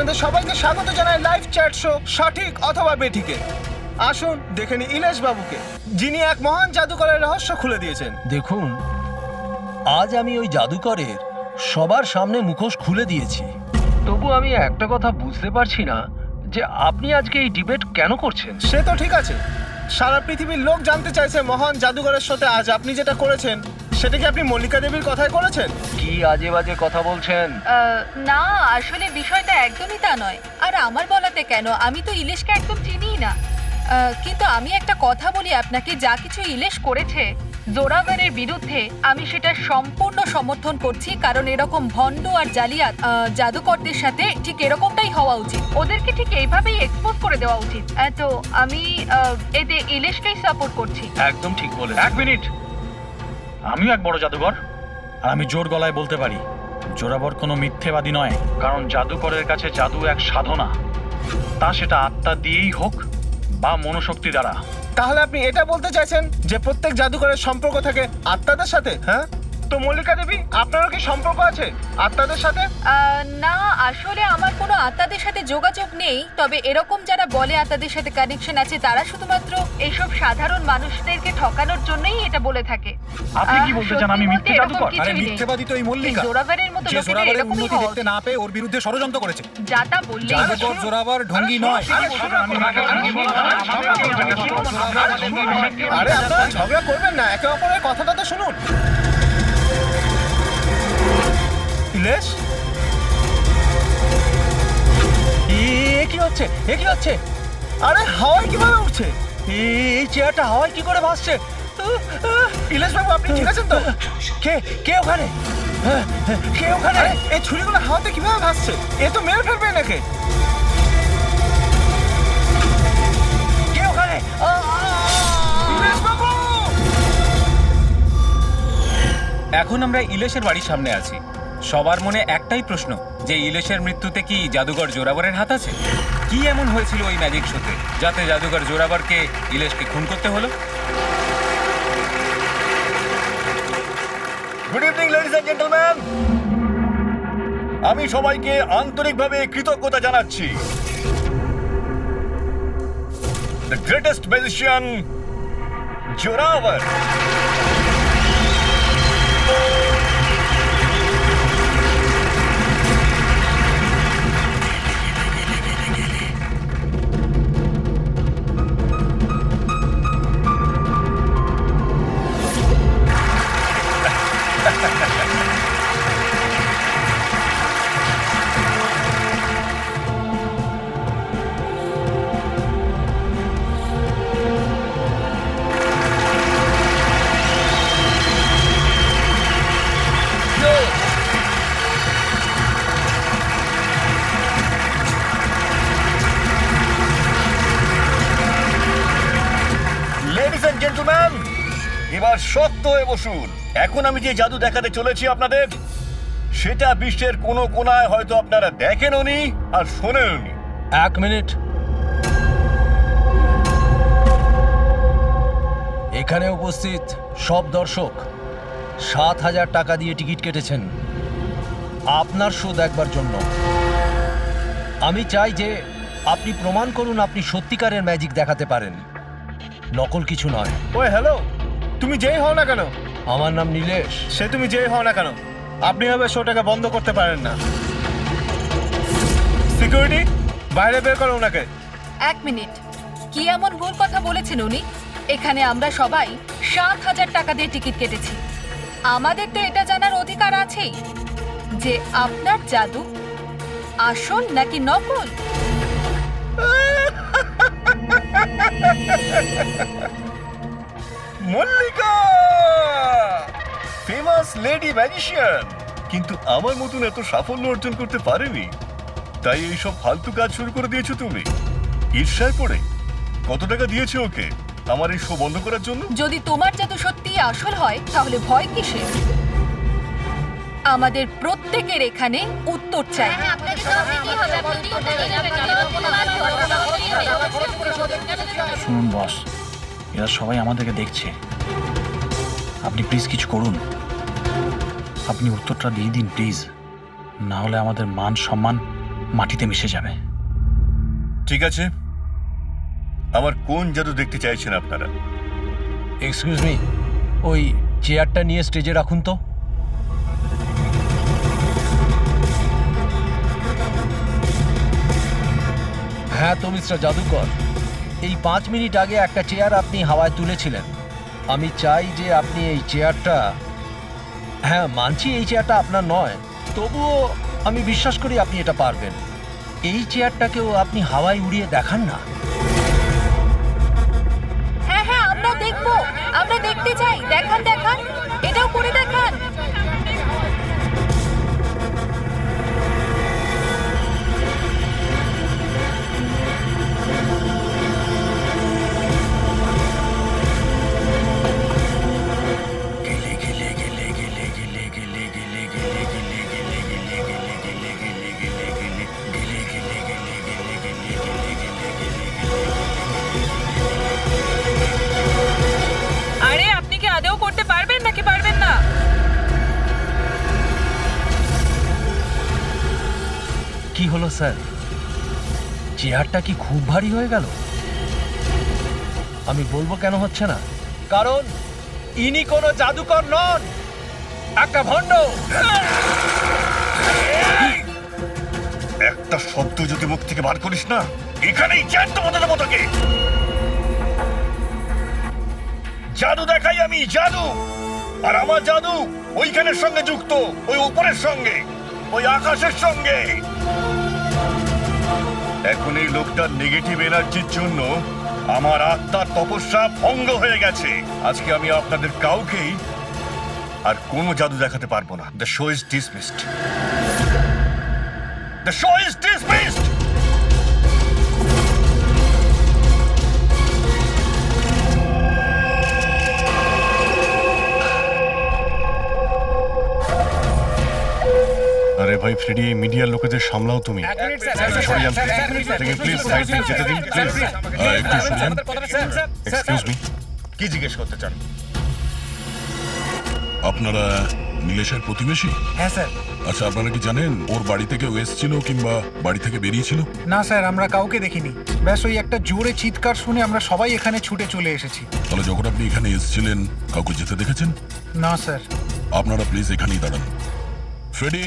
আপনাদের সবাইকে স্বাগত জানাই লাইভ চ্যাট শো সঠিক অথবা বেঠিকে। আসুন দেখে নি ইলেশ বাবুকে, যিনি এক মহান জাদুকরের রহস্য খুলে দিয়েছেন। দেখুন, আজ আমি ওই জাদুকরের সবার সামনে মুখোশ খুলে দিয়েছি। তবু আমি একটা কথা বুঝতে পারছি না যে আপনি আজকে এই ডিবেট কেন করছেন। সে তো ঠিক আছে, সারা পৃথিবীর লোক জানতে চাইছে মহান জাদুকরের সাথে আজ আপনি যেটা করেছেন সেটা কি আপনি মল্লিকা দেবীর কথায় করেছেন? কি আজে বাজে কথা বলছেন? না, আসলে বিষয়টা একদমই তা নয়। আর আমার বলাতে কেন, আমি তো ইলিশকে একদম চিনিই না। কিন্তু আমি একটা কথা বলি আপনাকে, যা কিছু ইলিশ করেছে জোরাভারের বিরুদ্ধে, আমি সেটা সম্পূর্ণ সমর্থন করছি। কারণ এরকম ভণ্ড আর জালিয়াত জাদুকরদের সাথে ঠিক এরকমটাই হওয়া উচিত, ওদেরকে ঠিক এইভাবেই এক্সপোজ করে দেওয়া উচিত। তো আমি এতে ইলিশকেই সাপোর্ট করছি। একদম ঠিক বলে। এক মিনিট, আমিও এক বড় জাদুকর, আর আমি জোর গলায় বলতে পারি জোরাবর কোনো মিথ্যেবাদী নয়। কারণ জাদুকরের কাছে জাদু এক সাধনা, তা সেটা আত্মা দিয়েই হোক বা মনোশক্তি দ্বারা। তাহলে আপনি এটা বলতে চাইছেন যে প্রত্যেক জাদুকরের সম্পর্ক থাকে আত্মাদের সাথে? হ্যাঁ, তো মল্লিকা দেবী আপনারও কি সম্পর্ক আছে আত্মাদের সাথে? না, আসলে আমার কোনো আত্মাদের সাথে যোগাযোগ নেই। তবে এরকম যারা বলে আত্মাদের সাথে কানেকশন আছে, তারা শুধুমাত্র এইসব সাধারণ মানুষদেরকে ঠকানোর জন্যই এটা বলে থাকে। আপনি কি বলতে চান আমি মিথ্যে জাদুকর? আরে মিথ্যেবাদী তো এই মল্লিকা, জোরাভারের মতো যে লোকেদের জোরাবারের এরকমই উন্নতি হওয়া দেখতে উচিত। না পেয়ে ওর বিরুদ্ধে ষড়যন্ত্র করেছে। যা তা বললেই জাদুকর জোরাবার ঢঙ্গি নয়। আরে আপনারা ঝগড়া করবেন না, একে অপরের কথাটা তো শুনুন। ইলেশ, কি হচ্ছে? এ কি হচ্ছে? আরে হাওয়ায় কিভাবে উঠছে? এই চেয়ারটা হাওয়ায় কি করে ভাসছে? ইলেশ বাবু আপনি ঠিক আছেন তো? কে কে ওখানে? কে ওখানে? আরে এই ছুরিগুলো হাওয়াতে কিভাবে ভাসছে? এ তো মেরে ফেলবে নাকি? কে ওখানে? ইলেশ বাবু! এখন আমরা ইলেশের বাড়ির সামনে আছি। সবার মনে একটাই প্রশ্ন, যে ইলেশের মৃত্যুতে কি জাদুকর জোরাবরের হাত আছে? কি এমন হয়েছিল ওই ম্যাজিক শোতে যাতে জাদুকর জোরাবরকে ইলেশকে খুন করতে হলো? Good evening ladies and gentleman, আমি সবাইকে আন্তরিকভাবে কৃতজ্ঞতা জানাচ্ছি। The greatest magician Zorawar gentleman, এবার শক্ত হয়ে বসুন। এখন আমি যে জাদু দেখাতে চলেছি আপনাদের, সেটা বিশ্বের কোনো কোনায় হয়তো আপনারা দেখেনওনি আর শোনেনওনি। এক মিনিট, এখানে উপস্থিত সব দর্শক ৭,০০০ টাকা দিয়ে টিকিট কেটেছেন আপনার শো দেখবার জন্য। আমি চাই যে আপনি প্রমাণ করুন আপনি সত্যিকারের ম্যাজিক দেখাতে পারেন, নকল কিছু নয়। ওই হ্যালো, তুমি যেই হও না কেন, আমার নাম নীলেশ। সে তুমি যেই হও না কেন, আপনি হবে শোটাকে বন্ধ করতে পারেন না। সিকিউরিটি, বাইরে বের করো ওনাকে। এক মিনিট, কি এমন ভুল কথা বলেছেন উনি? এখানে আমরা সবাই ৭,০০০ টাকা দিয়ে টিকিট কেটেছি। আমাদের তো এটা জানার অধিকার আছেই যে আপনার জাদু আসল নাকি নকল। মল্লিকা, ফেমাস লেডি ম্যাজিশিয়ান, কিন্তু আমার মতন এত সাফল্য অর্জন করতে পারেনি, তাই এইসব ফালতু কাজ শুরু করে দিয়েছো তুমি ঈর্ষায় পড়ে। কত টাকা দিয়েছো ওকে আমার এই শো বন্ধ করার জন্য? যদি তোমার জাদু সত্যিই আসল হয় তাহলে ভয় কিসের? আমাদের প্রত্যেকের এখানে উত্তর চাই। শুনুন বস, এরা সবাই আমাদেরকে দেখছে, আপনি প্লিজ কিছু করুন। আপনি উত্তরটা দিয়ে দিন প্লিজ, না হলে আমাদের মান সম্মান মাটিতে মিশে যাবে। ঠিক আছে, আমার কোন জাদু দেখতে চাইছেন আপনারা? এক্সকিউজ মি, ওই চেয়ারটা নিয়ে স্টেজে রাখুন তো। হ্যাঁ তো মিস্টার জাদুকর, এই 5 মিনিট আগে একটা চেয়ার আপনি হাওয়ায় তুলেছিলেন। আমি চাই যে আপনি এই চেয়ারটা, হ্যাঁ মানছি এই চেয়ারটা আপনার নয়, তবুও আমি বিশ্বাস করি আপনি এটা পারবেন। এই চেয়ারটাকেও আপনি হাওয়ায় উড়িয়ে দেখান না। হ্যাঁ হ্যাঁ, আমরা দেখবো, আমরা দেখতে চাই। দেখান দেখান, এটাও করে দেখান। আরে আপনি কি আদৌ করতে পারবেন নাকি পারবেন না? কি হলো স্যার, চেয়ারটা কি খুব ভারী হয়ে গেল? আমি বলবো কেন হচ্ছে না, কারণ ইনি কোনো জাদুকর নন, একটা ভণ্ড। একটা শব্দ যদি মুখ থেকে বার করিস না, এখানেই জ্যান্ত বদলে দেবো তোকে। জাদু দেখাই আমি, জাদু। আর আমার জাদু ওইখানের সঙ্গে যুক্ত, ওই উপরের সঙ্গে, ওই আকাশের সঙ্গে। এখন এই লোকটার নেগেটিভ এনার্জির জন্য আমার আত্মার তপস্যা ভঙ্গ হয়ে গেছে। আজকে আমি আপনাদের কাউকেই আর কোনো জাদু দেখাতে পারবো না। The show is dismissed. The show is dismissed. আরে ভাই ফ্রেডি, এই মিডিয়ার লোকেদের সামলাও তুমি। সরে যান প্লিজ, সাইড দিন, যেতে দিন প্লিজ। একটু শুনুন। এক্সকিউজ মি, কি জিজ্ঞেস করতে চান? আপনারা নীলেশের প্রতিবেশী? হ্যাঁ স্যার। আচ্ছা, আপনারা কি জানেন ওর বাড়ি থেকে ও এসেছিল কিংবা বাড়ি থেকে বেরিয়েছিল? না স্যার, আমরা কাউকে দেখিনি। ব্যাস ওই একটা জোরে চিৎকার শুনে আমরা সবাই এখানে ছুটে চলে এসেছি। তাহলে যখন আপনি এখানে এসেছিলেন কাউকে যেতে দেখেছেন? না স্যার। আপনারা প্লিজ এখানেই দাঁড়ান। ফ্রেডি,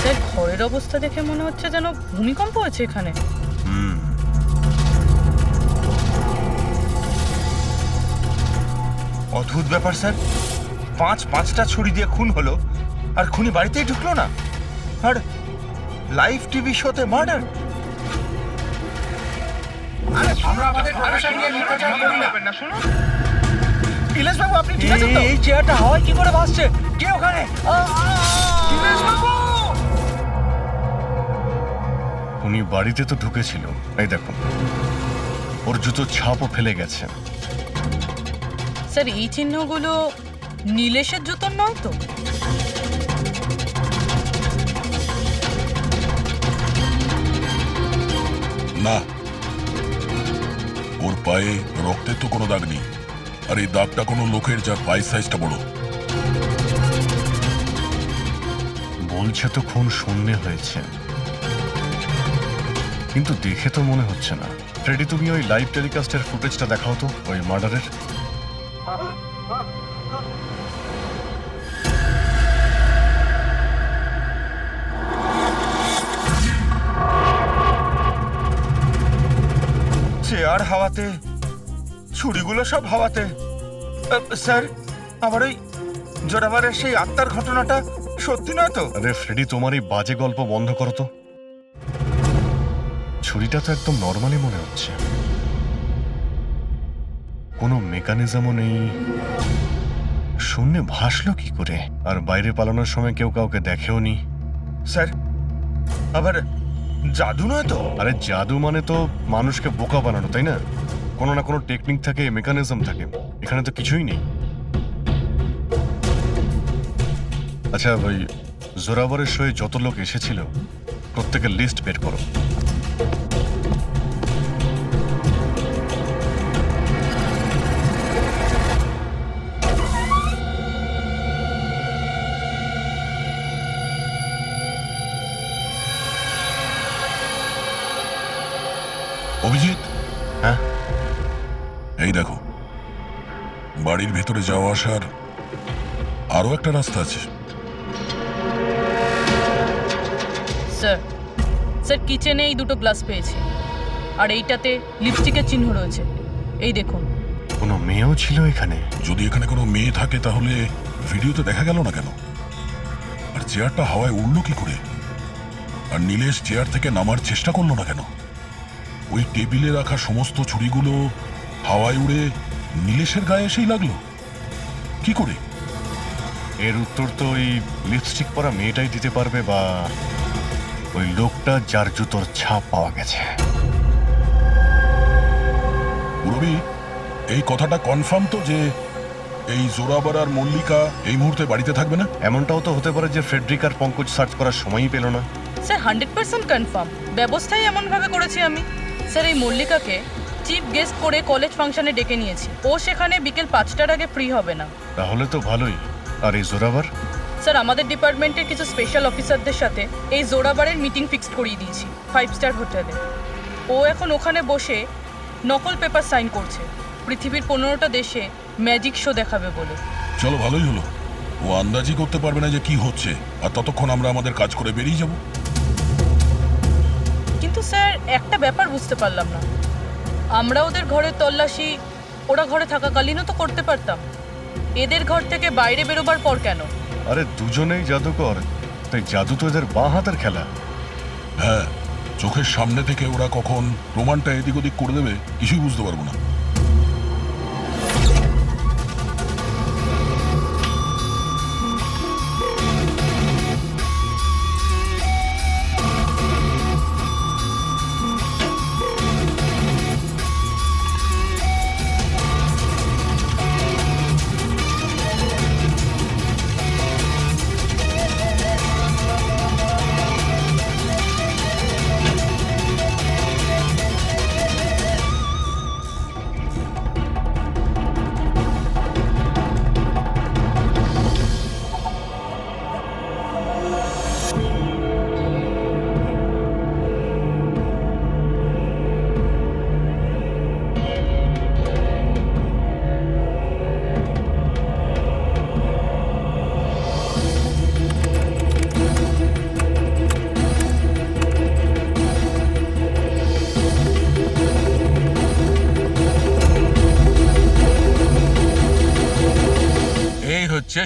স্যার, ঘরের অবস্থা দেখে মনে হচ্ছে যেন ভূমিকম্প হয়েছে এখানে। অদ্ভুত ব্যাপার স্যার, পাঁচটা ছুরি দিয়ে খুন হলো আর খুনি বাড়িতেই ঢুকলো না, আর লাইভ টিভি শোতে মার্ডার। ইলেশ বাবু, আপনি ঠিক আছেন তো? এই চেয়ারটা হাওয়ায় কি করে ভাসছে? কে ওখানে? উনি বাড়িতে তো ঢুকেছিল, এই দেখুন ওর জুতো ছাপও ফেলে গেছে। স্যার, এই চিহ্নগুলো নীলেশের জুতোর নয় তো? না, ওর পায়ে রক্তের তো কোনো দাগ নেই। আর এই দাগটা কোনো লোকের যার পায়ের সাইজটা বড়। বলছে তো খুন শূন্যে হয়েছে, কিন্তু দেখে তো মনে হচ্ছে না। ফ্রেডি, তুমি ওই লাইভ টেলিকাস্টের ফুটেজটা দেখাও তো, ওই মার্ডারের। চেয়ার হাওয়াতে, ছুরিগুলো সব হাওয়াতে। স্যার, আবার ওই জোরাবারের সেই আত্মার ঘটনাটা সত্যি নয় তো? আরে ফ্রেডি, তোমার এই বাজে গল্প বন্ধ করো তো। ছুরিটা তো একদম নর্মালি মনে হচ্ছে, কোনো মেকানিজমও নেই। শূন্যে ভাসলো কি করে? আর বাইরে পালানোর সময় কেউ কাউকে দেখেও নি। স্যার, আবার জাদু নয় তো? আরে জাদু মানে তো মানুষকে বোকা বানানো, তাই না? কোনো না কোনো টেকনিক থাকে, মেকানিজম থাকে। এখানে তো কিছুই নেই। আচ্ছা, ওই জোরাবরের শোয়ে যত লোক এসেছিল প্রত্যেকের লিস্ট বের করো। অভিজিৎ, হ্যাঁ? এই দেখো, বাড়ির ভেতরে যাওয়া আসার আরো একটা রাস্তা আছে। স্যার স্যার কিচেনে এই দুটো গ্লাস পেয়েছি, আর এইটাতে লিপস্টিকের চিহ্ন রয়েছে। এই দেখুন। কোনো মেয়েও ছিল এখানে? যদি এখানে কোনো মেয়ে থাকে তাহলে ভিডিওতে দেখা গেল না কেন? আর চেয়ারটা হাওয়ায় উড়লো কি করে? আর নীলেশ চেয়ার থেকে নামার চেষ্টা করলো না কেন? ওই টেবিলে রাখা সমস্ত ছুরিগুলো হাওয়ায় উড়ে নীলেশের গায়ে এসেই লাগলো কি করে? এর উত্তর তো ওই লিপস্টিক পরা মেয়েটাই দিতে পারবে, বা ওই লোকটা যার জুতোর ছাপ পাওয়া গেছে। রবি, এই কথাটা কনফার্ম তো যে এই জোরাবার আর মল্লিকা এই মুহূর্তে বাড়িতে থাকবে না? এমনটাও তো হতে পারে যে ফ্রেডরিক আর পঙ্কজ সার্চ করার সময়ই পেল না। Sir 100% confirm. ব্যবস্থাই এমনভাবে করেছি আমি। স্যার এই মল্লিকাকে চিফ গেস্ট করে কলেজ ফাংশনে ডেকে নিয়েছি। ও সেখানে বিকেল 5টার আগে ফ্রি হবে না। তাহলে তো ভালোই। আর এই জোরাবার? স্যার আমাদের ডিপার্টমেন্টের কিছু স্পেশাল অফিসারদের সাথে এই জোরাবারের মিটিং ফিক্সড করিয়ে দিয়েছি 5 স্টার হোটেলে। ও এখন ওখানে বসে নকল পেপার সাইন করছে পৃথিবীর 15টা দেশে ম্যাজিক শো দেখাবে বলে। চলো, ভালোই হলো। ও আন্দাজই করতে পারবে না যে কি হচ্ছে, আর ততক্ষণ আমরা আমাদের কাজ করে বেরিয়ে যাব। কিন্তু স্যার একটা ব্যাপার বুঝতে পারলাম না, আমরা ওদের ঘরের তল্লাশি ওরা ঘরে থাকাকালীনও তো করতে পারতাম। এদের ঘর থেকে বাইরে বেরোবার পর কেন? আরে দুজনেই জাদুকর, তাই জাদু তো এদের বাঁ হাতের খেলা। হ্যাঁ, চোখের সামনে থেকে ওরা কখন প্রমাণটা এদিক ওদিক করে দেবে কিছুই বুঝতে পারবো না।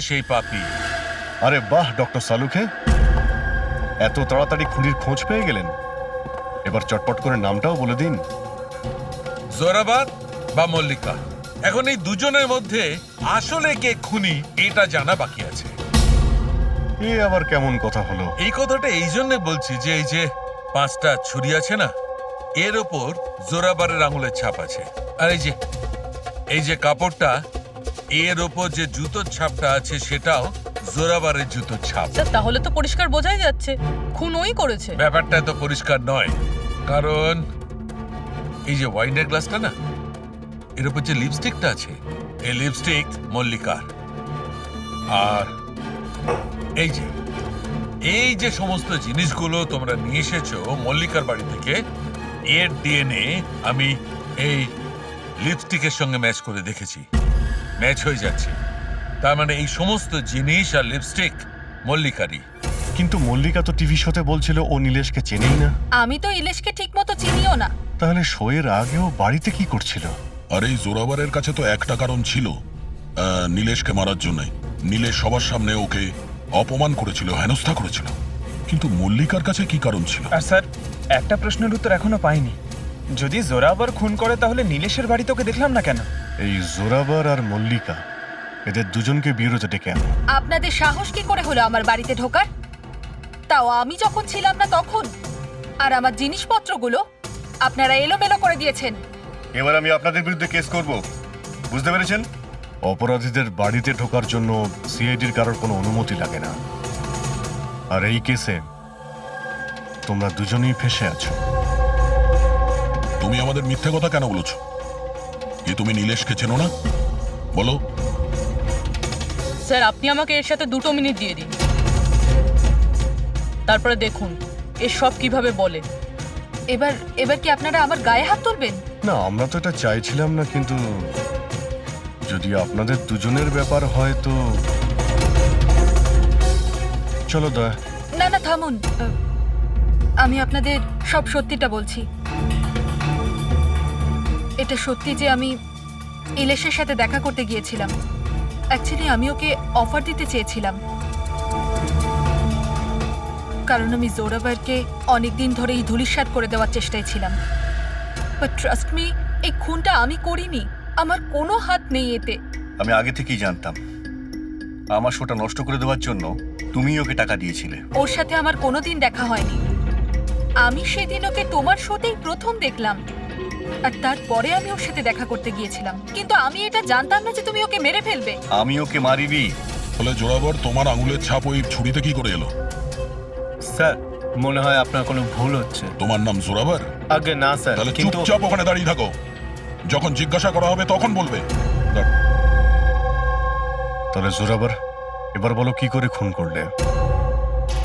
সেই পাপি। আরে বাহ ডক্টর সালুখে, এত তাড়াতাড়ি খুনির খোঁজ পেয়ে গেলেন। এবার চটপট করে নামটাও বলে দিন। জোরাবার বা মল্লিকা, এখন এই দুজনের মধ্যে আসলে কে খুনি এটা জানা বাকি আছে। এ আবার কেমন কথা হলো? এই কথাটা এই জন্য বলছি যে এই যে 5টা ছুরি আছে না, এর ওপর জোরাবারের আঙুলের ছাপ আছে। আর এই যে কাপড়টা, এর ওপর যে জুতোর ছাপটা আছে সেটাও জোরাবারের জুতোর ছাপ। স্যার তাহলে তো পরিষ্কার বোঝাই যাচ্ছে খুন ওই করেছে। ব্যাপারটা তো পরিষ্কার নয়, কারণ এই যে ওয়াইনের গ্লাসটা না, এর উপর যে লিপস্টিকটা আছে, এই লিপস্টিক মল্লিকার। আর এই যে সমস্ত জিনিসগুলো তোমরা নিয়ে এসেছো মল্লিকার বাড়ি থেকে, এর ডিএনএ আমি এই লিপস্টিকের সঙ্গে ম্যাচ করে দেখেছি, ম্যাচ হয়ে যাচ্ছে। তার মানে এই সমস্ত জিনিস আর লিপস্টিক মল্লিকারই। কিন্তু মল্লিকা তো টিভি শোতে বলছিল ও নীলেশকে চেনেই না। আমি তো ইলেশকে ঠিক মতো চিনিও না। তাহলে শোয়ের আগেও বাড়িতে কি করছিল? আর এই জোরাবারের কাছে তো একটা কারণ ছিল, নীলেশকে মারার জন্য। নীলেশ সবার সামনে ওকে অপমান করেছিল, হেনস্থা করেছিল। কিন্তু মল্লিকার কাছে কি কারণ ছিল? আর স্যার একটা প্রশ্নের উত্তর এখনো পাইনি। যদি জোরাবার খুন করে তাহলে নীলেশের বাড়ি তোকে দেখলাম না কেন? এই জোরাবার আর মল্লিকা, এদের দুজনকে বিরোধে ডেকে আনো। আপনাদের সাহস কি করে হলো আমার বাড়িতে ঢোকার? তাও আমি যখন ছিলাম না তখন। আর আমার জিনিসপত্রগুলো আপনারা এলোমেলো করে দিয়েছেন। এবার আমি আপনাদের বিরুদ্ধে কেস করব, বুঝতে পেরেছেন? অপরাধীদের বাড়িতে ঢোকার জন্য সিআইডির কারোর কোনো অনুমতি লাগে না। আর এই কেসে তোমরা দুজনেই ফেঁসে আছো। তুমি আমাদের মিথ্যে কথা কেন বলেছো? কি তুমি নীলেশকে চেনো না? বলো। স্যার আপনি আমাকে এর সাথে 2 মিনিট দিয়ে দিন, তারপরে দেখুন এর সব কিভাবে বলে। এবার এবার কি আপনারা আমার গায়ে হাত তুলবেন? না, আমরা তো এটা চাইছিলাম না, কিন্তু যদি আপনাদের দুজনের ব্যাপার হয় তো চলো দয়া। না না থামুন, আমি আপনাদের সব সত্যিটা বলছি। এটা সত্যি যে আমি ইলেশের সাথে দেখা করতে গিয়েছিলাম। অ্যাকচুয়ালি আমি ওকে অফার দিতে চেয়েছিলাম, কারণ আমি জোরাবারকে অনেকদিন ধরে এই ধূলিসাৎ করে দেওয়ার চেষ্টায় ছিলাম। বাট ট্রাস্ট মি, এই খুনটা আমি করিনি, আমার কোনো হাত নেই এতে। আমি আগে থেকেই জানতাম আমার শোটা নষ্ট করে দেওয়ার জন্য তুমিই ওকে টাকা দিয়েছিলে। ওর সাথে আমার কোনোদিন দেখা হয়নি। আমি সেদিন ওকে তোমার শোতেই প্রথম দেখলাম, আর তারপরে আমি ওর সাথে দেখা করতে গিয়েছিলাম। কিন্তু আমি এটা জানতাম না যে তুমি ওকে মেরে ফেলবে। আমি ওকে মারিনি। ফলে জোরাবর তোমার আঙুলের ছাপ ওই ছুরিতে কি করে এলো? স্যার, মনে হয় আপনার কোনো ভুল হচ্ছে। তোমার নাম জোরাবর? আগে না স্যার, তাহলে কিন্তু চুপচাপ ওখানে দাঁড়িয়ে থাকো, যখন জিজ্ঞাসা করা হবে তখন বলবে। তাহলে জোরাবর, এবার বলো কি করে খুন করলে?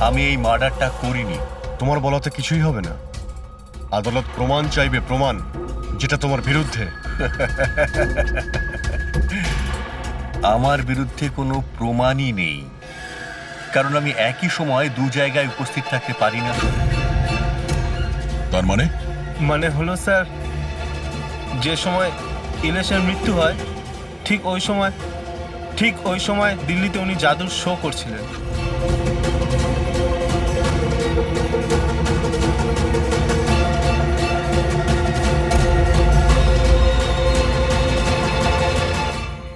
আমি এই মার্ডারটা করিনি। তোমার বলাতে কিছুই হবে না। আদালত প্রমাণ চাইবে, প্রমাণ যেটা তোমার বিরুদ্ধে। আমার বিরুদ্ধে কোনো প্রমাণই নেই, কারণ আমি একই সময় দু জায়গায় উপস্থিত থাকতে পারি না। তার মানে? মানে হলো স্যার, যে সময় ইলেশের মৃত্যু হয় ঠিক ওই সময় দিল্লিতে উনি জাদুর শো করছিলেন।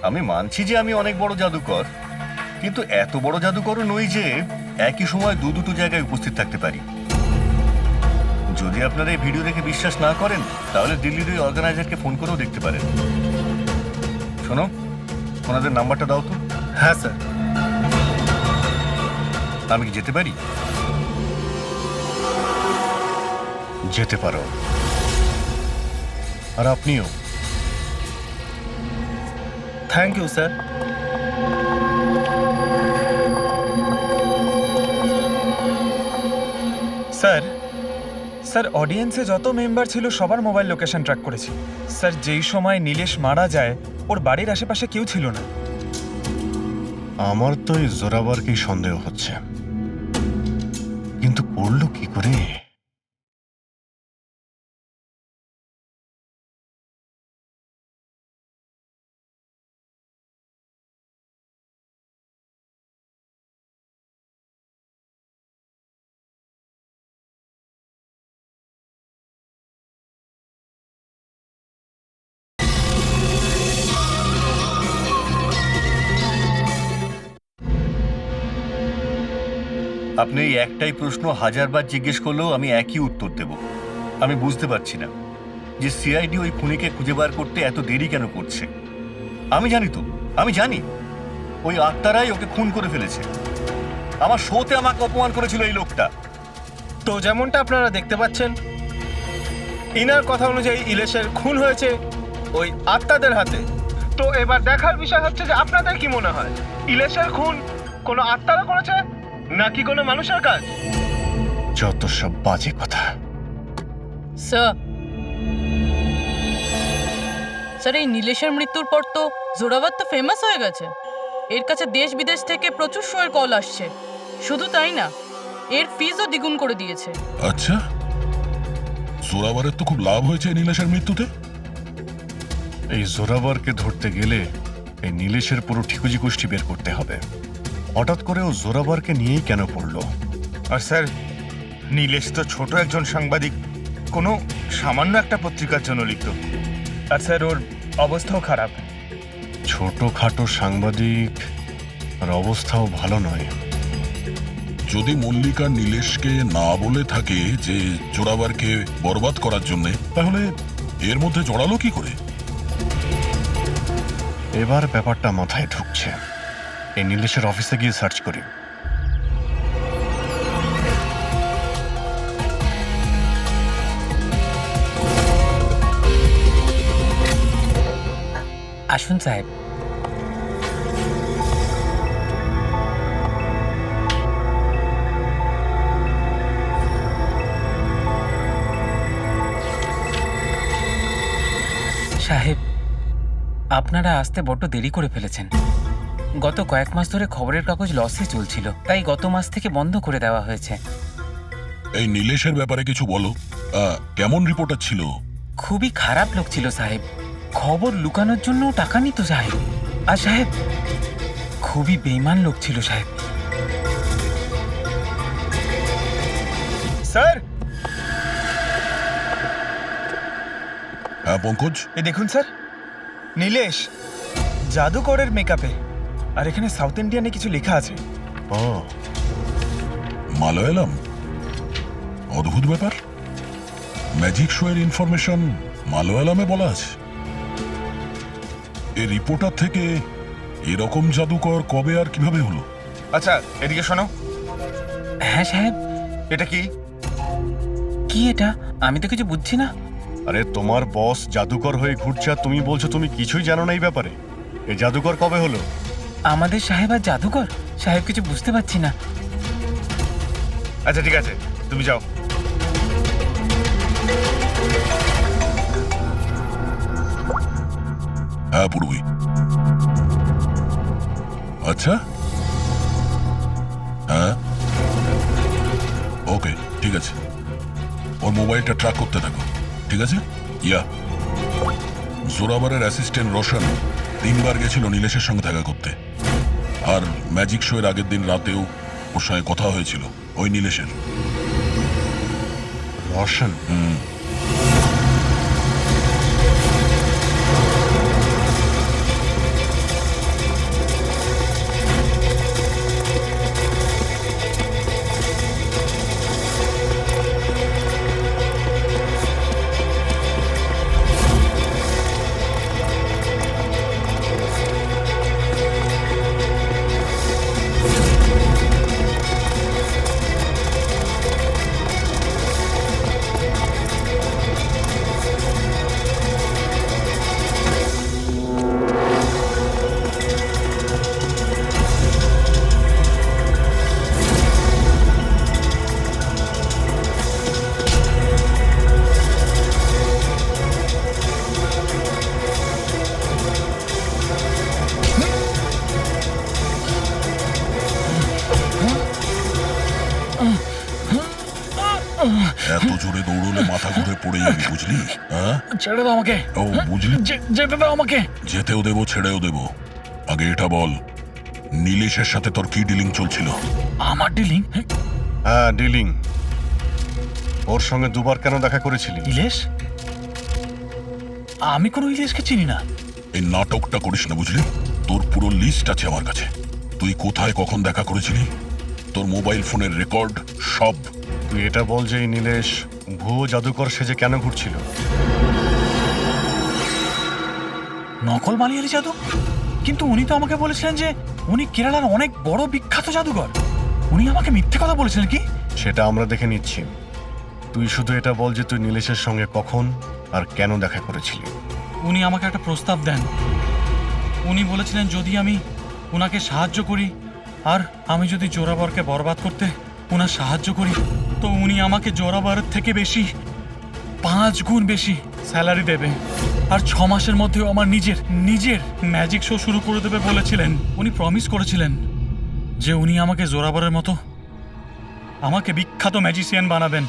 আমি মানছি যে আমি অনেক বড় জাদুকর, কিন্তু এত বড় জাদুকরও নই যে একই সময় দুটো জায়গায় উপস্থিত থাকতে পারি। যদি আপনারা এই ভিডিও দেখে বিশ্বাস না করেন, তাহলে দিল্লির ওই অর্গানাইজারকে ফোন করেও দেখতে পারেন। শোনো, ওনাদের নাম্বারটা দাও তো। হ্যাঁ স্যার। আমি কি যেতে পারি? যেতে পারো। আর আপনিও। Thank you sir. স্যার, অডিয়েন্সে যত মেম্বার ছিল সবার মোবাইল লোকেশন ট্র্যাক করেছি। স্যার, যেই সময় নীলেশ মারা যায় ওর বাড়ির আশেপাশে কেউ ছিল না। আমার তো এই জোরাবারকেই সন্দেহ হচ্ছে, কিন্তু করলো কি করে? আপনি এই একটাই প্রশ্ন হাজারবার জিজ্ঞেস করলেও আমি একই উত্তর দেব। আমি বুঝতে পারছি না যে সিআইডি ওই খুনিকে খুঁজে বার করতে এত দেরি কেন করছে। আমি জানি তো, আমি জানি ওই আত্মারাই ওকে খুন করে ফেলেছে। আমার শোতে আমাকে অপমান করেছিল এই লোকটা। তো যেমনটা আপনারা দেখতে পাচ্ছেন, ইনার কথা অনুযায়ী ইলেশের খুন হয়েছে ওই আত্মাদের হাতে। তো এবার দেখার বিষয় হচ্ছে যে আপনাদের কি মনে হয়, ইলেশের খুন কোনো আত্মারা করেছে নাকি কোনো মানুষের কাজ? যত সব বাজে কথা। স্যার, এই নীলেশের মৃত্যুর পর তো জোরাবার তো ফেমাস হয়ে গেছে। এর কাছে দেশ বিদেশ থেকে প্রচুর শোয়ের কল আসছে। শুধু তাই না, এর ফিজও দ্বিগুণ করে দিয়েছে। আচ্ছা, জোরাবারের তো খুব লাভ হয়েছে এই নীলেশের মৃত্যুতে। এই জোরাবারকে ধরতে গেলে এই নীলেশের পুরো ঠিকুজি গোষ্ঠী বের করতে হবে। হঠাৎ করে ও জোরাবারকে নিয়েই কেন পড়লো? আর স্যার, নীলেশ তো ছোট একজন সাংবাদিক, কোনো সামান্য একটা পত্রিকার জন্য লিখত। আর স্যার, ওর অবস্থাও খারাপ। ছোটখাটো সাংবাদিক, আর অবস্থাও ভালো নয়। যদি মল্লিকা নীলেশকে না বলে থাকে যে জোরাবারকে বরবাদ করার জন্য, তাহলে এর মধ্যে জড়ালো কি করে? এবার ব্যাপারটা মাথায় ঢুকছে। এই নীলেশের অফিসে গিয়ে সার্চ করি। আসুন সাহেব। সাহেব, আপনারা আসতে বড্ড দেরি করে ফেলেছেন। গত কয়েক মাস ধরে খবরের কাগজ লসে চলছিল, তাই গত মাস থেকে বন্ধ করে দেওয়া হয়েছে। এই নীলেশের ব্যাপারে কিছু বলো। কেমন রিপোর্টার ছিল? খুবই খারাপ লোক ছিল সাহেব, খবর লুকানোর জন্য টাকা নিত সাহেব। আর সাহেব, খুবই বেইমান লোক ছিল সাহেব। স্যার, হ্যাঁ পঙ্কজ, এই দেখুন স্যার, নীলেশ জাদুকরের মেকআপে, আর এখানে সাউথ ইন্ডিয়ানে কিছু লেখা আছে। মালয়ালাম? অদ্ভুত ব্যাপার, ম্যাজিক শো এর ইনফরমেশন মালয়ালামে বলা আছে। এই রিপোর্টার থেকে এরকম জাদুকর কবে আর কিভাবে হলো? আচ্ছা এদিকে শোনো, হ্যাঁ সাহেব। এটা কি? কি এটা? আমি তো কিছু বুঝছি না। আরে তোমার বস জাদুকর হয়ে ঘুরছে আর তুমি বলছো তুমি কিছুই জানো না এই ব্যাপারে। এই জাদুকর কবে হলো? আমাদের সাহেব আর জাদুকর? সাহেব, কিছু বুঝতে পারছি না। আচ্ছা ঠিক আছে, তুমি যাও। হ্যাঁ পূর্বী। আচ্ছা, হ্যাঁ ওকে, ঠিক আছে। ওর মোবাইলটা ট্র্যাক করতে থাকো, ঠিক আছে? ইয়া, জোরাবারের অ্যাসিস্ট্যান্ট রোশন 3 বার গেছিল নীলেশের সঙ্গে দেখা করতে, আর ম্যাজিক শো এর আগের দিন রাতেও ওর সঙ্গে কথা হয়েছিল ওই নীলেশের। রোশন? এত জোরে দৌড়লে মাথা ঘুরে পড়ে যাবি, বুঝলি? হ্যাঁ, ছেড়ে দাও আমাকে। ও বুঝলি, যেতে দাও আমাকে। যেতেও দেবো ছেড়েও দেবো। আগে এটা বল, নীলেশের সাথে তোর কি ডিলিং চলছিল? আমার ডিলিং? হ্যাঁ ডিলিং। ওর সঙ্গে 2 বার কেন দেখা করেছিলি? ইলেশ? আমি কোনো ইলেশকে চিনি না। এই নাটকটা করিস না, বুঝলি? তোর পুরো লিস্ট আছে আমার কাছে। তুই কোথায় কখন দেখা করেছিলি, তোর মোবাইল ফোনের রেকর্ড সব। তুই এটা বল যে এই নীলেশ ভুয়ো জাদুকর সেজে কেন ঘুরছিল? নকল মালিয়ালি জাদু? কিন্তু উনি তো আমাকে বলেছিলেন যে উনি কেরালার অনেক বড় বিখ্যাত জাদুকর। উনি আমাকে মিথ্যে কথা বলেছিলেন কি? সেটা আমরা দেখে নিচ্ছি। তুই শুধু এটা বল যে তুই নীলেশের সঙ্গে কখন আর কেন দেখা করেছিলি। উনি আমাকে একটা প্রস্তাব দেন। উনি বলেছিলেন যদি আমি উনাকে সাহায্য করি, আর আমি যদি জোরাবরকে বরবাদ করতে উনার সাহায্য করি, তো উনি আমাকে জোরাবরের থেকে বেশি 5 গুণ বেশি স্যালারি দেবে, আর 6 মাসের মধ্যেও আমার নিজের ম্যাজিক শো শুরু করে দেবে বলেছিলেন। উনি প্রমিস করেছিলেন যে উনি আমাকে জোরাবরের মতো আমাকে বিখ্যাত ম্যাজিশিয়ান বানাবেন।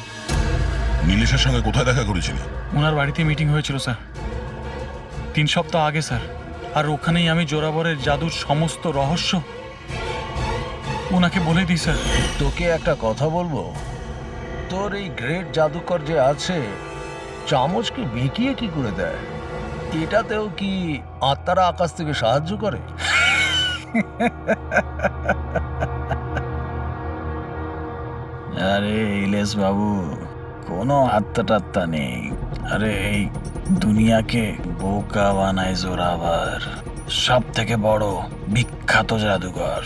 নীলেশের সঙ্গে কোথায় দেখা করেছিলি? ওনার বাড়িতে মিটিং হয়েছিল স্যার, 3 সপ্তাহ আগে স্যার। আর ওখানেই আমি জোরাবরের জাদুর সমস্ত রহস্য ওনাকে বলে দিই স্যার। তোকে একটা কথা বলবো, তোর এই গ্রেট জাদুকর যে আছে, চামচকে বেঁকিয়ে কি করে দেয়? এটাতেও কি আত্মারা আকাশ থেকে সাহায্য করে? আরে ইলেশ বাবু, কোনো আত্মা টাত্তা নেই। আরে এই দুনিয়াকে বোকা বানায় জোরাবার, সব থেকে বড় বিখ্যাত জাদুকর।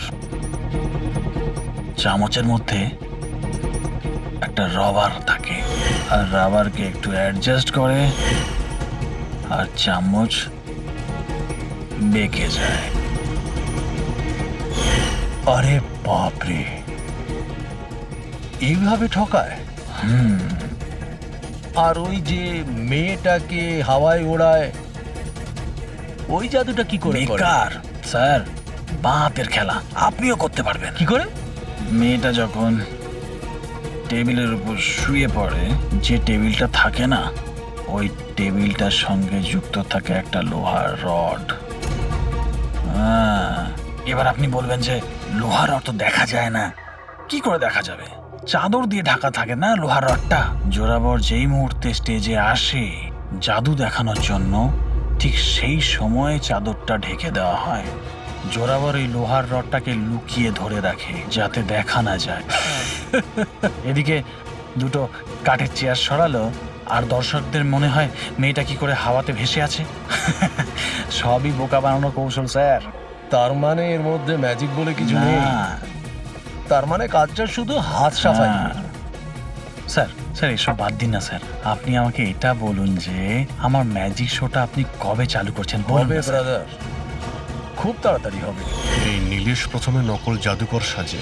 চামচের মধ্যে একটা রবার থাকে, আর রাবারকে একটু অ্যাডজাস্ট করে আর চামচ বেঁকে যায়। আরে বাপরে, এইভাবে ঠকায়? আর ওই যে মেয়েটাকে হাওয়ায় ওড়ায়, ওই জাদুটা কি করে করে? বেকার স্যার, বাপের খেলা আপনিও করতে পারবেন। কি করে? মেয়েটা যখন টেবিলের উপর শুয়ে পড়ে, যে টেবিলটা থাকে না, ওই টেবিলটার সঙ্গে যুক্ত থাকে একটা লোহার রড। এবার আপনি বলবেন যে লোহার রড তো দেখা যায় না। কি করে দেখা যাবে? চাদর দিয়ে ঢাকা থাকে না লোহার রডটা। জোরাবর যেই মুহূর্তে স্টেজে আসে জাদু দেখানোর জন্য, ঠিক সেই সময়ে চাদরটা ঢেকে দেওয়া হয়। জোরাবর এই লোহার রডটাকে লুকিয়ে ধরে রাখে যাতে দেখা না যায়। এদিকে দুটো কাঠের চেয়ার সরালো আর দর্শকদের মনে হয় মেয়েটা কি করে হাওয়াতে ভেসে আছে। সবই বোকা বানানোর কৌশল স্যার। তার মানে এর মধ্যে ম্যাজিক বলে কিছু নেই? না, তার মানে কাজটা শুধু হাত সাফাই। না। স্যার স্যার এসব বাদ দিন না স্যার। আপনি আমাকে এটা বলুন যে আমার ম্যাজিক শোটা আপনি কবে চালু করছেন? বলবে হবে ব্রাদার, খুব তাড়াতাড়ি হবে। এই নীলেশ প্রথমে নকল জাদুকর সাজে,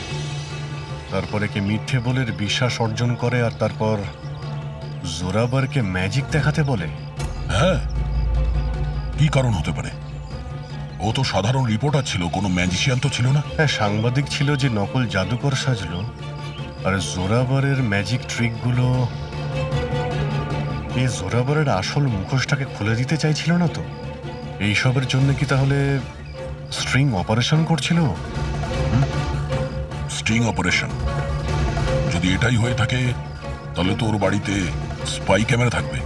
তারপরে কি মিথ্যে বলের বিশ্বাস অর্জন করে, আর তারপর জোরাবারকে ম্যাজিক দেখাতে বলে। হ্যাঁ, কি কারণ হতে পারে? ও তো সাধারণ রিপোর্টার ছিল, কোনো ম্যাজিশিয়ান তো ছিল না। হ্যাঁ, সাংবাদিক ছিল যে নকল জাদুকর সাজলো, আর জোরাবারের ম্যাজিক ট্রিকগুলো এই জোরাবারের আসল মুখোশটাকে খুলে দিতে চাইছিল না তো? এইসবের জন্য কি তাহলে স্ট্রিং অপারেশন করছিল? স্টিং অপারেশন যদি এটাই হয়ে থাকে, তাহলে তো ওর বাড়িতে স্পাই ক্যামেরা থাকবে।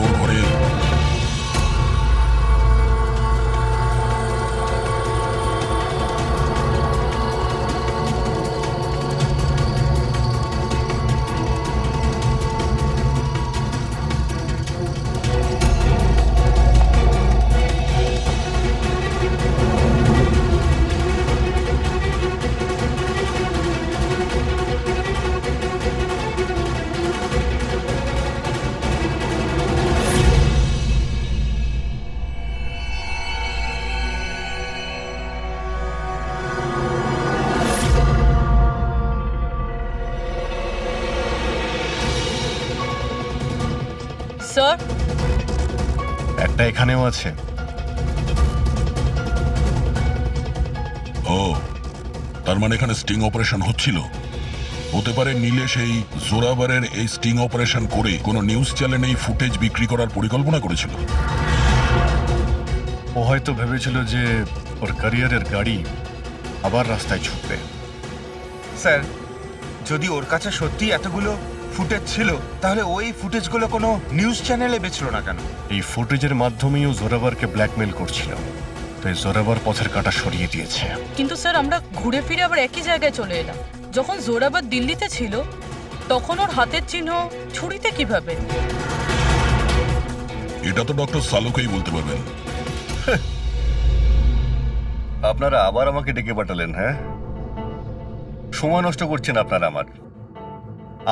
ওর ঘরে স্যার, একটা এখানেও আছে। ও, তার মানে এখানে স্টিং অপারেশন হচ্ছিল। হতে পারে নীলেশ এই জোরাবারের এই স্টিং অপারেশন করে কোনো নিউজ চ্যানেলে এই ফুটেজ বিক্রি করার পরিকল্পনা করেছিল। ও হয়তো ভেবেছিল যে ওর ক্যারিয়ারের গাড়ি আবার রাস্তায় ছুটবে। স্যার, যদি ওর কাছে সত্যি এতগুলো ফুটেজ ছিল, তাহলে ওই ফুটেজগুলো কোনো নিউজ চ্যানেলে বেচলো না কেন? এই ফুটেজের মাধ্যমেই ও জোরাবারকে ব্ল্যাকমেল করছিল, তাই জোরাবার পথের কাঁটা সরিয়ে দিয়েছে। কিন্তু স্যার আমরা ঘুরে ফিরে আবার একই জায়গায় চলে এলাম। যখন জোরাবার দিল্লিতে ছিল তখন ওর হাতের চিহ্ন ছুরিতে কিভাবে? এটা তো ডক্টর সালুকেই বলতে পারবেন। আপনারা আবার আমাকে ডেকে পাঠালেন? হ্যাঁ, সময় নষ্ট করছেন আপনারা।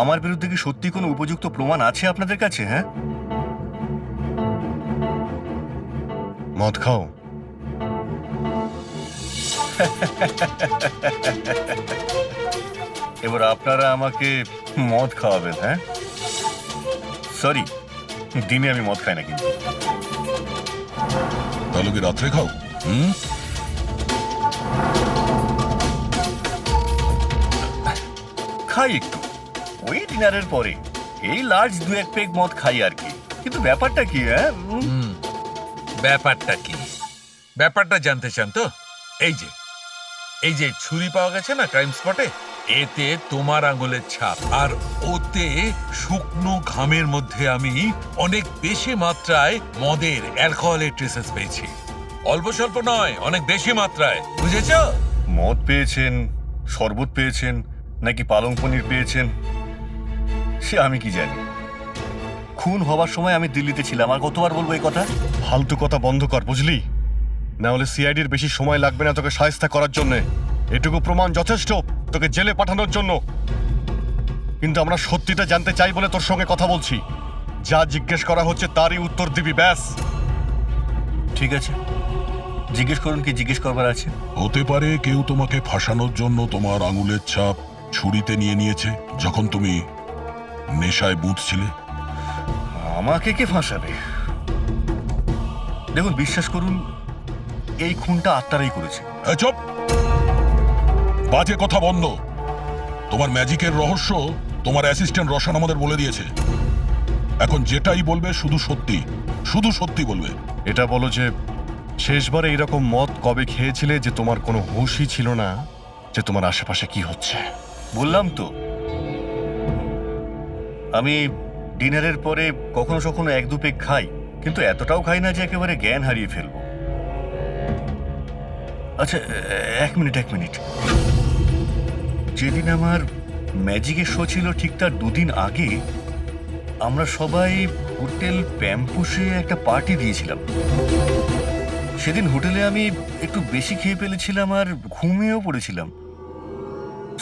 আমার বিরুদ্ধে কি সত্যি কোনো উপযুক্ত প্রমাণ আছে আপনাদের কাছে? হ্যাঁ, মদ খাও। এবার আপনারা আমাকে মদ খাওয়াবেন? হ্যাঁ, সরি, দিনে আমি মদ খাই না। কিন্তু তাহলে কি রাত্রে খাও? খাই একটু, ওই ডিনারের পরে এই লার্জ 2-1 পেগ মদ খাই আর কি। কিন্তু ব্যাপারটা কি? হ্যাঁ, ব্যাপারটা কি? ব্যাপারটা জানতে চান তো? এই যে ছুরি পাওয়া গেছে না ক্রাইম স্পটে, এতে তোমার আঙুলের ছাপ, আর ওতে শুকনো ঘামের মধ্যে আমি অনেক বেশি মাত্রায় মদের, অ্যালকোহলের ট্রেসেস পেয়েছি। অল্প স্বল্প নয়, অনেক বেশি মাত্রায়, বুঝেছো? মদ পেয়েছেন, শরবত পেয়েছেন, নাকি পালং পনির পেয়েছেন সে আমি কি জানি। খুন হবার সময় আমি দিল্লিতে ছিলাম। আর কতবার বলবো এই কথা? ফালতু কথা বন্ধ কর, বুঝলি? না হলে সিআইডির বেশি সময় লাগবে না তোকে শায়েস্তা করার জন্য। এটুকু প্রমাণ যথেষ্ট তোকে জেলে পাঠানোর জন্য। কিন্তু আমরা সত্যিটা জানতে চাই বলে তোর সঙ্গে কথা বলছি। যা জিজ্ঞেস করা হচ্ছে তারই উত্তর দিবি, ব্যাস। ঠিক আছে, জিজ্ঞেস করুন, কি জিজ্ঞেস করবার আছে। হতে পারে কেউ তোমাকে ফাঁসানোর জন্য তোমার আঙুলের ছাপ ছুরিতে নিয়ে নিয়েছে যখন তুমি নেশায় বুঝছিলে। আমাকে কে ফাঁসাবে? দেখুন, বিশ্বাস করুন, এই খুনটা আত্মারাই করেছে। এই চুপ! বাজে কথা বন্ধ। তোমার ম্যাজিকের রহস্য তোমার অ্যাসিস্ট্যান্ট রশন আমাদের বলে দিয়েছে। এখন যেটাই বলবে শুধু সত্যি, শুধু সত্যি বলবে। এটা বলো যে শেষবার এইরকম মদ কবে খেয়েছিলে যে তোমার কোনো হুঁশই ছিল না যে তোমার আশেপাশে কি হচ্ছে? বললাম তো, আমি ডিনারের পরে কখনো কখনো এক দু পেগ খাই, কিন্তু এতটাও খাই না যে একেবারে জ্ঞান হারিয়ে ফেলবো। আচ্ছা, এক মিনিট। যেদিন আমার ম্যাজিকের শো ছিল ঠিক তার দুদিন আগে আমরা সবাই হোটেল প্যাম্পুসে একটা পার্টি দিয়েছিলাম। সেদিন হোটেলে আমি একটু বেশি খেয়ে ফেলেছিলাম আর ঘুমিয়েও পড়েছিলাম।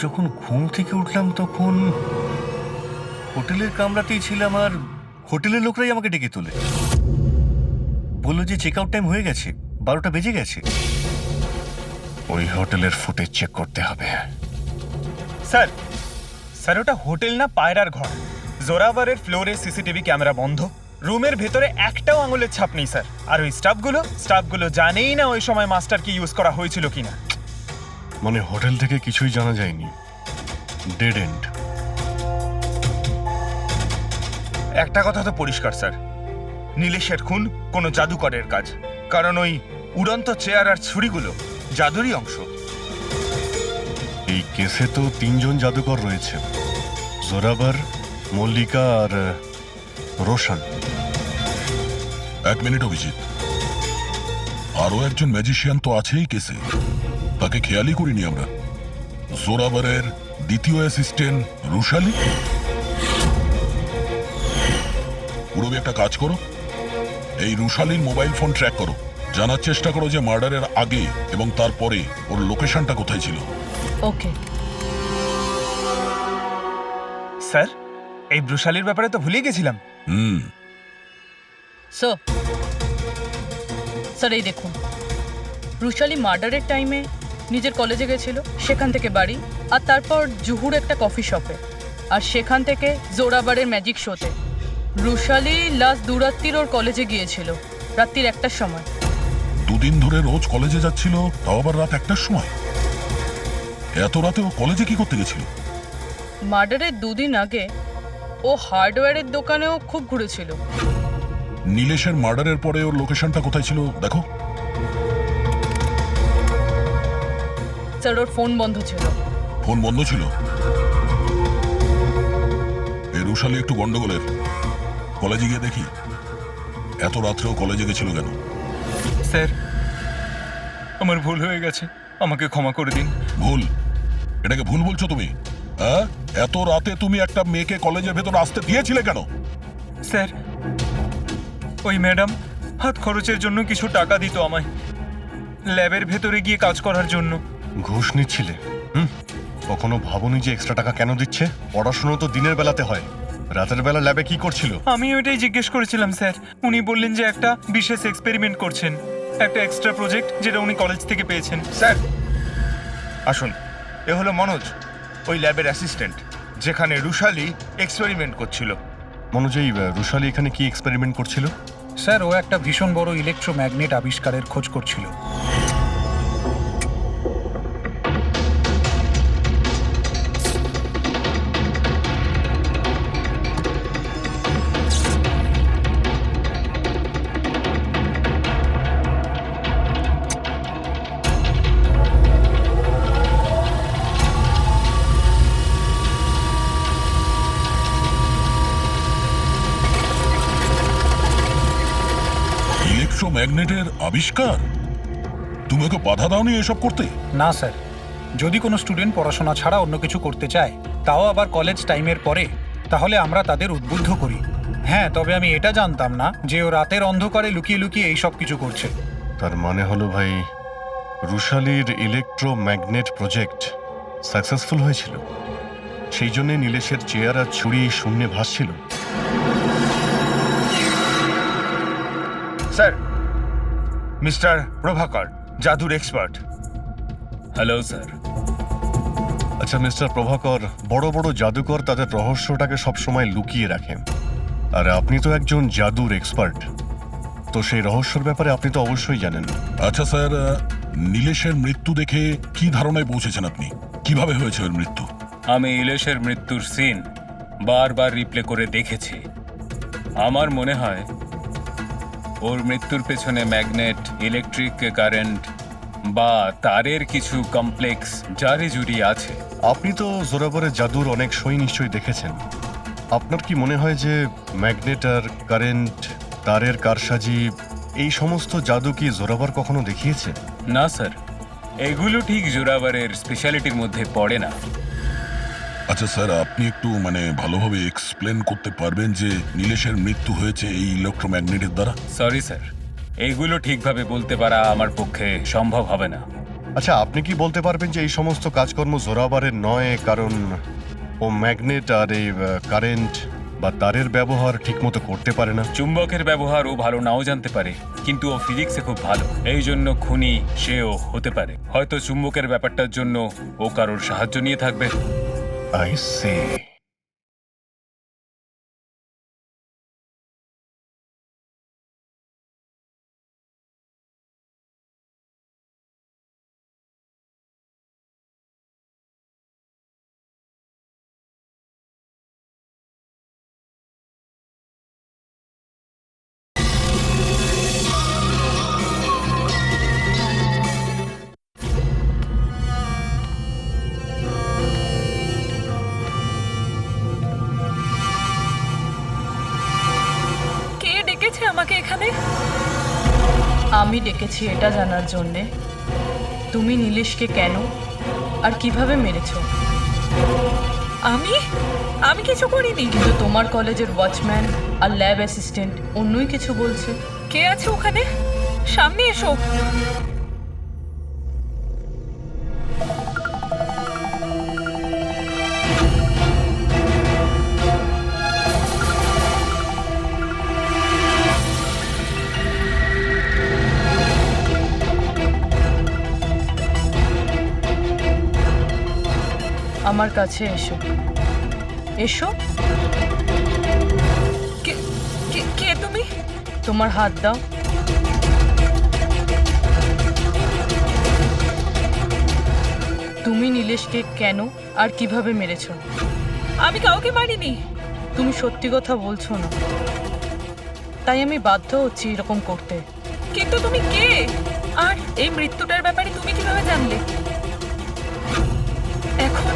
যখন ঘুম থেকে উঠলাম তখন হোটেলের কামরাতেই ছিলাম আর হোটেলের লোকরাই আমাকে ডেকে তোলে, বললো যে চেক আউট টাইম হয়ে গেছে, 12টা বেজে গেছে। ওই হোটেলের ফুটেজ চেক করতে হবে। স্যার ওটা হোটেল না, পায়রার ঘর। জোরাভারের ফ্লোরে সিসিটিভি ক্যামেরা বন্ধ, রুমের ভেতরে একটাও আঙুলের ছাপ নেই স্যার। আর ওই স্টাফগুলো জানেই না ওই সময় মাস্টারকে ইউজ করা হয়েছিল কিনা। মানে হোটেল থেকে কিছুই জানা যায়নি, ডেড এন্ড। একটা কথা তো পরিষ্কার স্যার, নীলেশের খুন কোনো জাদুকরের কাজ, কারণ ওই উড়ন্ত চেয়ার আর ছুরিগুলো জাদুরই অংশ। এই কেসে তো 3 জন জাদুকর রয়েছে, জোরাবার, মল্লিকা আর রোশন। এক মিনিট অভিজিৎ, আরো একজন ম্যাজিশিয়ান তো আছেই কেসে, তাকে খেয়ালই করিনি আমরা। জোরাবারের দ্বিতীয় অ্যাসিস্ট্যান্ট রুশালি। পুরবি একটা কাজ করো, এই রুশালির মোবাইল ফোন ট্র্যাক করো, জানার চেষ্টা করো যে মার্ডারের আগে এবং তারপরে ওর লোকেশনটা কোথায় ছিল। ওকে স্যার, এই ব্রুশালির ব্যাপারে তো ভুলেই গেছিলাম। স্যার এই দেখুন, রুশালি মার্ডারের টাইমে নিজের কলেজে গেছিল, সেখান থেকে বাড়ি, আর তারপর জুহুর একটা কফি শপে, আর সেখান থেকে জোরাবারের ম্যাজিক শোতে। রুশালি লাস্ট দুরাত্রির ওর কলেজে গিয়েছিল, রাত্রির 1টার সময়। দুদিন ধরে রোজ কলেজে যাচ্ছিল, তাও আবার রাত 1টার সময়? এত রাতে ও কলেজে কি করতে গেছিল? মার্ডারের 2 দিন আগে ও হার্ডওয়্যারের দোকানেও খুব ঘুরেছিল। নীলেশের মার্ডারের পরে ওর লোকেশনটা কোথায় ছিল দেখো। স্যার ওর ফোন বন্ধ ছিল। ফোন বন্ধ ছিল? এই রুশালি একটু গন্ডগোলের। কলেজে গিয়ে দেখি এত রাত্রেও কলেজে গেছিল কেন। স্যার আমার ভুল হয়ে গেছে, আমাকে ক্ষমা করে দিন। ভুল? এটাকে ভুল বলছো তুমি? হ্যাঁ, এত রাতে তুমি একটা মেয়েকে কলেজের ভেতর আসতে দিয়েছিলে কেন? স্যার ওই ম্যাডাম হাত খরচের জন্য কিছু টাকা দিত আমায়, ল্যাবের ভেতরে গিয়ে কাজ করার জন্য। ঘুষ নিচ্ছিলে? কখনো ভাবনি যে এক্সট্রা টাকা কেন দিচ্ছে? পড়াশোনা তো দিনের বেলাতে হয়, রাতের বেলা ল্যাবে কি করছিল? আমি ওইটাই জিজ্ঞেস করেছিলাম স্যার। উনি বললেন যে একটা বিশেষ এক্সপেরিমেন্ট করছেন, একটা এক্সট্রা প্রজেক্ট যেটা উনি কলেজ থেকে পেয়েছেন। স্যার আসুন, এ হলো মনোজ, ওই ল্যাবের অ্যাসিস্ট্যান্ট, যেখানে রুশালি এক্সপেরিমেন্ট করছিল। মনোজ, এই রুশালি এখানে কি এক্সপেরিমেন্ট করছিল? স্যার ও একটা ভীষণ বড় ইলেকট্রোম্যাগনেট আবিষ্কারের খোঁজ করছিল। ইলেকট্রোম্যাগনেটের আবিষ্কার? তুমি ওকে বাধা দাওনি এসব করতে? না স্যার, যদি কোনো স্টুডেন্ট পড়াশোনা ছাড়া অন্য কিছু করতে চায়, তাও আবার কলেজ টাইমের পরে, তাহলে আমরা তাদের উদ্বুদ্ধ করি। হ্যাঁ, তবে আমি এটা জানতাম না যে ও রাতের অন্ধকারে লুকিয়ে লুকিয়ে এই সব কিছু করছে। তার মানে হলো ভাই, রুশালির ইলেকট্রোম্যাগনেট প্রজেক্ট সাকসেসফুল হয়েছিল, সেই জন্যে নীলেশের চেয়ার আর ছুরি শূন্যে ভাসছিল। স্যার, মিস্টার প্রভাকর, জাদুর এক্সপার্ট। Hello sir. আচ্ছা মিস্টার প্রভাকর, বড় বড় জাদুকর তাদের রহস্যটাকে সবসময় লুকিয়ে রাখেন, আর আপনি তো একজন জাদুর এক্সপার্ট। তো সেই রহস্যর ব্যাপারে আপনি তো অবশ্যই জানেন। আচ্ছা স্যার, নীলেশের মৃত্যু দেখে কি ধারণায় পৌঁছেছেন আপনি? কিভাবে হয়েছে ওর মৃত্যু? আমি ইলেশের মৃত্যুর সিন বারবার রিপ্লে করে দেখেছি। আমার মনে হয় ওর মৃত্যুর পেছনে ম্যাগনেট, ইলেকট্রিক কারেন্ট বা তারের কিছু কমপ্লেক্স জারি জুড়ি আছে। আপনি তো জোরাবরের জাদুর অনেক সই নিশ্চয়ই দেখেছেন। আপনার কি মনে হয় যে ম্যাগনেট আর কারেন্ট, তারের কারসাজি, এই সমস্ত জাদু কি জোরাবর কখনো দেখিয়েছে? না স্যার, এগুলো ঠিক জোরাবারের স্পেশালিটির মধ্যে পড়ে না। আচ্ছা স্যার, আপনি একটু ভালোভাবে এক্সপ্লেন করতে পারবেন যে নীলেশের মৃত্যু হয়েছে এই ইলেকট্রোম্যাগনেটের দ্বারা? সরি স্যার, এইগুলো ঠিকভাবে বলতে পারা আমার পক্ষে সম্ভব হবে না। আচ্ছা, আপনি কি বলতে পারবেন যে এই সমস্ত কাজকর্ম জোরাবরের নয়, কারণ ও ম্যাগনেট আর এই কারেন্ট বা তারের ব্যবহার ঠিকমতো করতে পারে না? চুম্বকের ব্যবহার ও ভালো নাও জানতে পারে, কিন্তু ও ফিজিক্সে খুব ভালো। এই জন্য খুনি সেও হতে পারে। হয়তো চুম্বকের ব্যাপারটার জন্য ও কারোর সাহায্য নিয়ে থাকবে। I say. কে ডেকেছে আমাকে এখানে? আমি ডেকেছি এটা জানার জন্যে তুমি নীলেশকে কেন আর কিভাবে মেরেছো। আমি আমি কিছু করিনি। কিন্তু তোমার কলেজের ওয়াচম্যান আর ল্যাব অ্যাসিস্ট্যান্ট অন্যই কিছু বলছে। কে আছে ওখানে? সামনে এসো। আমার কাছে এসো। এসো। কে কে- কে তুমি? তোমার হাত দাও। তুমি নীলেশকে কেন আর কিভাবে মেরেছো? আমি কাউকে মারিনি। তুমি সত্যি কথা বলছো না, তাই আমি বাধ্য হচ্ছি এরকম করতে। কিন্তু তুমি কে? আর এই মৃত্যুটার ব্যাপারে তুমি কিভাবে জানলে? এখন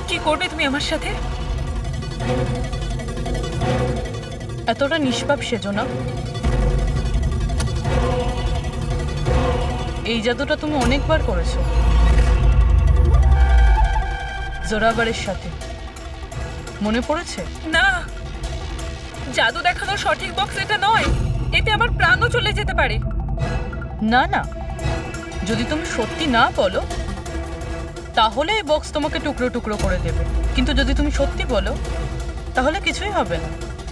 কি করবে তুমি আমার সাথে? এতটা নিষ্পাপ সেজো না। এই জাদুটা তুমি অনেকবার করেছো জোরাবারের সাথে, মনে পড়েছে? না, জাদু দেখানোর সঠিক বক্স এটা নয়। এতে আমার প্রাণও চলে যেতে পারে। না না, যদি তুমি সত্যি না বলো তাহলে এই বক্স তোমাকে টুকরো টুকরো করে দেবে, কিন্তু যদি তুমি সত্যি বলো তাহলে কিছুই হবে না।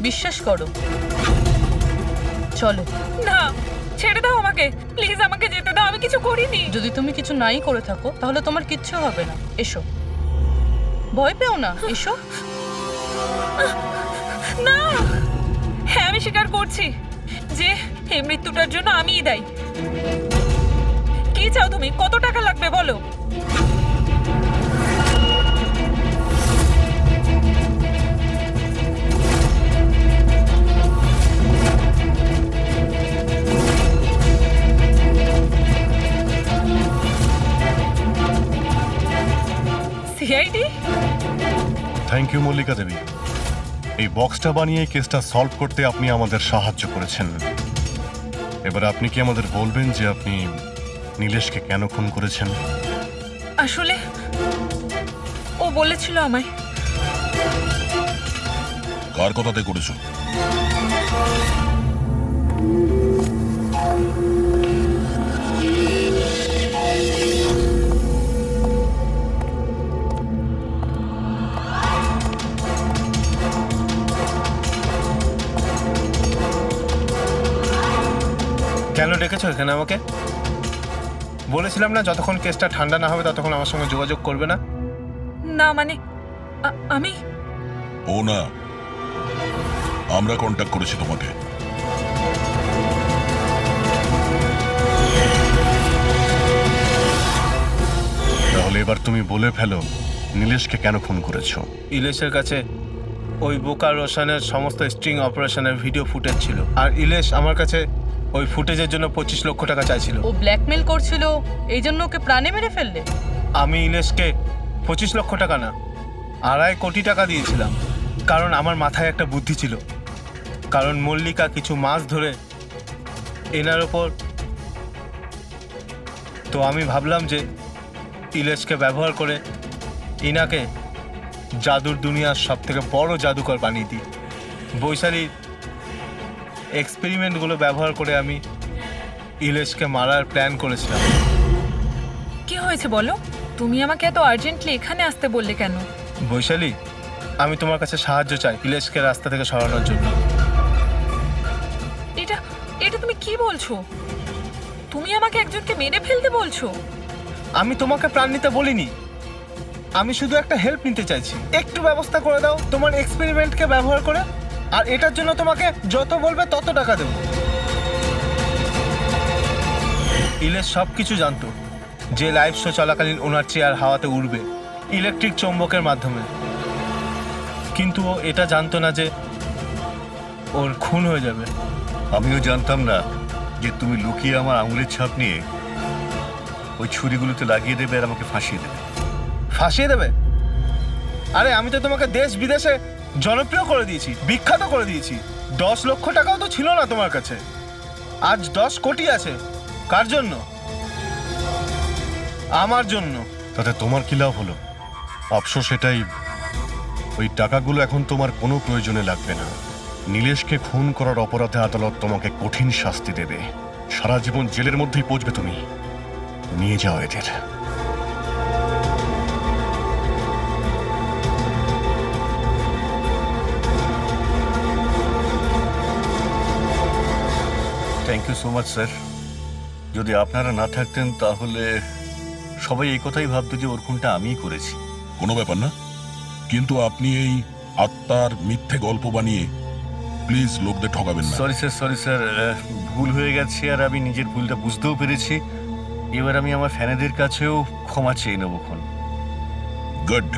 বিশ্বাস করো। চলো। না, ছেড়ে দাও আমাকে প্লিজ, আমাকে যেতে দাও। আমি কিছু করিনি। যদি তুমি কিছু নাই করে থাকো তাহলে তোমার কিচ্ছু হবে না। এসো, ভয় পেও না, এসো। না, হ্যাঁ আমি স্বীকার করছি যে এই মৃত্যুটার জন্য আমিই দায়ী। কি চাও তুমি? কত টাকা লাগবে বলো? সিআইডি? থ্যাংক ইউ মল্লিকা দেবী। এই বক্সটা বানিয়ে কেসটা সলভ করতে আপনি আমাদের সাহায্য করেছেন। এবার আপনি কি আমাদের বলবেন যে আপনি নীলেশকে কেন খুন করেছেন? আসলে ও বলেছিল আমায়। কার কথাতে করেছো? কেন ডেকেছো এখানে আমাকে? বলেছিলাম না যতক্ষণ কেসটা ঠান্ডা না হবে ততক্ষণ আমার সঙ্গে যোগাযোগ করবে না। না মানে আমি ও না, আমরা কন্ট্যাক্ট করেছি তোমাকে। এবার তুমি বলে ফেলো নীলেশকে কেন খুন করেছো? ইলেশের কাছে ওই বোকা রোশনের সমস্ত স্ট্রিং অপারেশনের ভিডিও ফুটেজ ছিল, আর ইলেশ আমার কাছে ওই ফুটেজের জন্য 25 লক্ষ টাকা চাইছিল। ও ব্ল্যাকমেল করছিল, এই জন্য ওকে প্রাণে মেরে ফেললে? আমি ইলেশকে 25 লক্ষ টাকা না, 2.5 কোটি টাকা দিয়েছিলাম, কারণ আমার মাথায় একটা বুদ্ধি ছিল। কারণ মল্লিকা কিছু মাস ধরে এনার ওপর, তো আমি ভাবলাম যে ইলেশকে ব্যবহার করে ইনাকে জাদুর দুনিয়ার সব থেকে বড় জাদুকর বানিয়ে দিই। বৈশালীর এক্সপেরিমেন্টগুলো ব্যবহার করে আমি ইলেশকে মারার প্ল্যান করেছিলাম। কি হয়েছে বলো? তুমি আমাকে এত আর্জেন্টলি এখানে আসতে বললে কেন? বৈশালী, আমি তোমার কাছে সাহায্য চাই ইলেশকে রাস্তা থেকে সরানোর জন্য। এটা এটা তুমি কি বলছো? তুমি আমাকে একজনকে মেরে ফেলতে বলছো? আমি তোমাকে প্রাণ নিতে বলিনি, আমি শুধু একটা হেল্প নিতে চাইছি। একটু ব্যবস্থা করে দাও তোমার এক্সপেরিমেন্টকে ব্যবহার করে, আর এটার জন্য তোমাকে যত বলবে তত টাকা দেবো। ইলেশ সব কিছু জানতো যে লাইভ শো চলাকালীন ওনার চেয়ার হাওয়াতে উড়বে ইলেকট্রিক চৌম্বকের মাধ্যমে, কিন্তু ও এটা জানতো না যে ওর খুন হয়ে যাবে। আমিও জানতাম না যে তুমি লুকিয়ে আমার আঙুলের ছাপ নিয়ে ওই ছুরিগুলোতে লাগিয়ে দেবে আর আমাকে ফাঁসিয়ে দেবে। ফাঁসিয়ে দেবে? আরে আমি তো তোমাকে দেশ বিদেশে জনপ্রিয় করে দিয়েছি, বিখ্যাত করে দিয়েছি। 10 লক্ষ টাকাও তো ছিল না তোমার কাছে, আজ 10 কোটি আছে। কার জন্য? আমার জন্য। তাতে তোমার কি লাভ হলো? আফসোস এটাই, ওই টাকাগুলো এখন তোমার কোনো প্রয়োজনে লাগবে না। নীলেশকে খুন করার অপরাধে আদালত তোমাকে কঠিন শাস্তি দেবে, সারা জীবন জেলের মধ্যেই পচবে তুমি। নিয়ে যাও এদের। Thank you so much sir. যদি আপনারা না থাকতেন তাহলে সবাই এই কথাই ভাবতো যে ওর খুনটা আমিই করেছি। কোনো ব্যাপার না, কিন্তু আপনি এই আত্মার মিথ্যে গল্প বানিয়ে প্লিজ লোকদের ঠকাবেন না। সরি স্যার, ভুল হয়ে গেছে আর আমি নিজের ভুলটা বুঝতেও পেরেছি। এবার আমি আমার ফ্যানেদের কাছেও ক্ষমা চেয়ে নেবো। গুড।